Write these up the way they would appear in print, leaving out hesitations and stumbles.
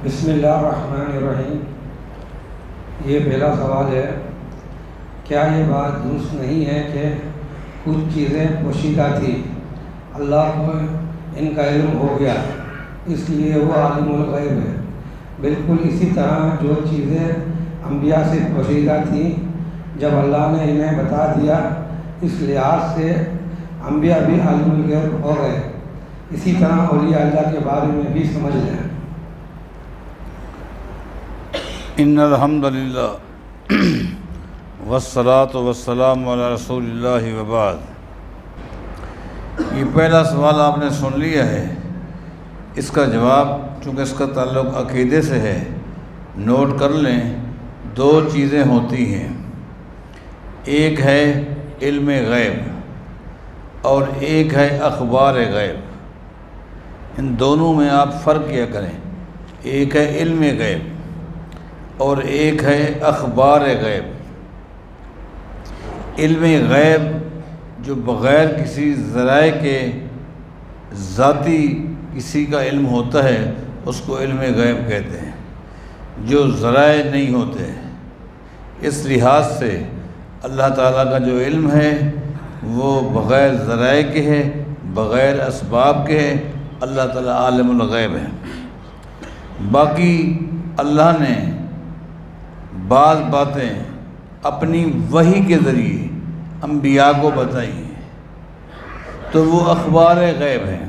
بسم اللہ الرحمن الرحیم۔ یہ پہلا سوال ہے، کیا یہ بات درست نہیں ہے کہ کچھ چیزیں پوشیدہ تھیں، اللہ کو ان کا علم ہو گیا اس لیے وہ عالم الغیب ہے؟ بالکل اسی طرح جو چیزیں انبیاء سے پوشیدہ تھیں جب اللہ نے انہیں بتا دیا، اس لحاظ سے انبیاء بھی عالم الغیب ہو گئے۔ اسی طرح اولیاء اللہ کے بارے میں بھی سمجھ لیں۔ ان الحمد للہ والصلاۃ والسلام علی رسول اللہ وبعد۔ یہ پہلا سوال آپ نے سن لیا ہے، اس کا جواب چونکہ اس کا تعلق عقیدے سے ہے، نوٹ کر لیں۔ دو چیزیں ہوتی ہیں، ایک ہے علم غیب اور ایک ہے اخبار غیب۔ ان دونوں میں آپ فرق کیا کریں، ایک ہے علم غیب اور ایک ہے اخبار غیب۔ علم غیب جو بغیر کسی ذرائع کے ذاتی کسی کا علم ہوتا ہے اس کو علم غیب کہتے ہیں، جو ذرائع نہیں ہوتے۔ اس لحاظ سے اللہ تعالیٰ کا جو علم ہے وہ بغیر ذرائع کے ہے، بغیر اسباب کے ہے۔ اللہ تعالیٰ عالم الغیب ہے۔ باقی اللہ نے بعض باتیں اپنی وحی کے ذریعے انبیاء کو بتائی ہیں، تو وہ اخبار غیب ہیں،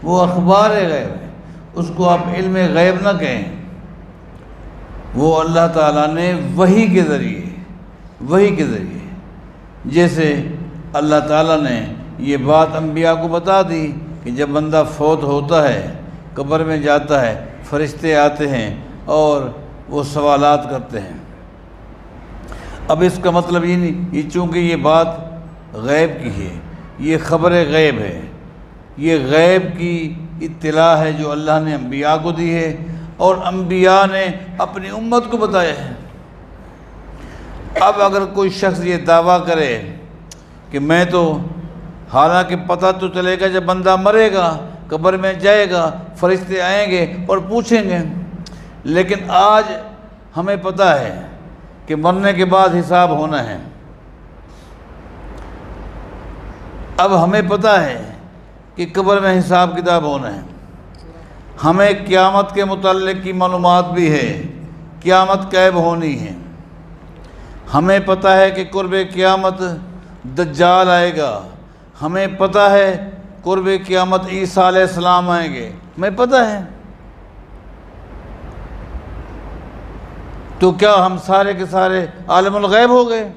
وہ اخبار غیب ہے، اس کو آپ علم غیب نہ کہیں۔ وہ اللہ تعالیٰ نے وحی کے ذریعے جیسے اللہ تعالیٰ نے یہ بات انبیاء کو بتا دی کہ جب بندہ فوت ہوتا ہے، قبر میں جاتا ہے، فرشتے آتے ہیں اور وہ سوالات کرتے ہیں۔ اب اس کا مطلب یہ نہیں، یہ چونکہ یہ بات غیب کی ہے، یہ خبر غیب ہے، یہ غیب کی اطلاع ہے جو اللہ نے انبیاء کو دی ہے اور انبیاء نے اپنی امت کو بتایا ہے۔ اب اگر کوئی شخص یہ دعویٰ کرے کہ میں تو، حالانکہ پتہ تو چلے گا جب بندہ مرے گا، قبر میں جائے گا، فرشتے آئیں گے اور پوچھیں گے، لیکن آج ہمیں پتہ ہے کہ مرنے کے بعد حساب ہونا ہے۔ اب ہمیں پتہ ہے کہ قبر میں حساب کتاب ہونا ہے۔ ہمیں قیامت کے متعلق کی معلومات بھی ہے، قیامت کیب ہونی ہے۔ ہمیں پتہ ہے کہ قرب قیامت دجال آئے گا، ہمیں پتہ ہے قرب قیامت عیسیٰ علیہ السلام آئیں گے، ہمیں پتہ ہے۔ تو کیا ہم سارے کے سارے عالم الغیب ہو گئے؟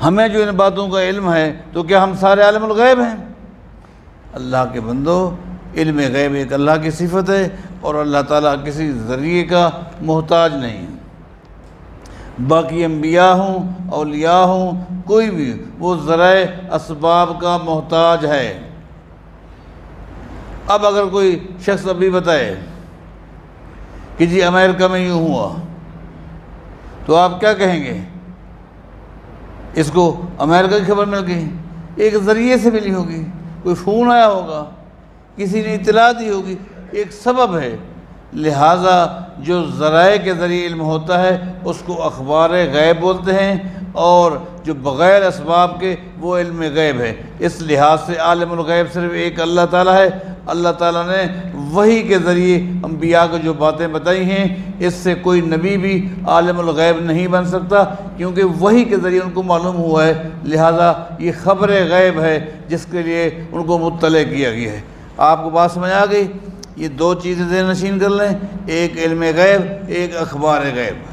ہمیں جو ان باتوں کا علم ہے تو کیا ہم سارے عالم الغیب ہیں؟ اللہ کے بندو، علم غیب ایک اللہ کی صفت ہے اور اللہ تعالیٰ کسی ذریعے کا محتاج نہیں ہے۔ باقی انبیاء ہوں، اولیاء ہوں، کوئی بھی، وہ ذرائع اسباب کا محتاج ہے۔ اب اگر کوئی شخص ابھی بتائے کہ جی امریکہ میں یوں ہوا، تو آپ کیا کہیں گے؟ اس کو امریکہ کی خبر مل گئی، ایک ذریعے سے ملی ہوگی، کوئی فون آیا ہوگا، کسی نے اطلاع دی ہوگی، ایک سبب ہے۔ لہٰذا جو ذرائع کے ذریعے علم ہوتا ہے اس کو اخبار غیب بولتے ہیں، اور جو بغیر اسباب کے وہ علم غیب ہے۔ اس لحاظ سے عالم الغیب صرف ایک اللہ تعالیٰ ہے۔ اللہ تعالیٰ نے وحی کے ذریعے انبیاء کو جو باتیں بتائی ہیں، اس سے کوئی نبی بھی عالم الغیب نہیں بن سکتا، کیونکہ وحی کے ذریعے ان کو معلوم ہوا ہے۔ لہٰذا یہ خبر غیب ہے جس کے لیے ان کو مطلع کیا گیا ہے۔ آپ کو بات سمجھ آ گئی؟ یہ دو چیزیں ذہن نشین کر لیں، ایک علم غیب، ایک اخبار غیب۔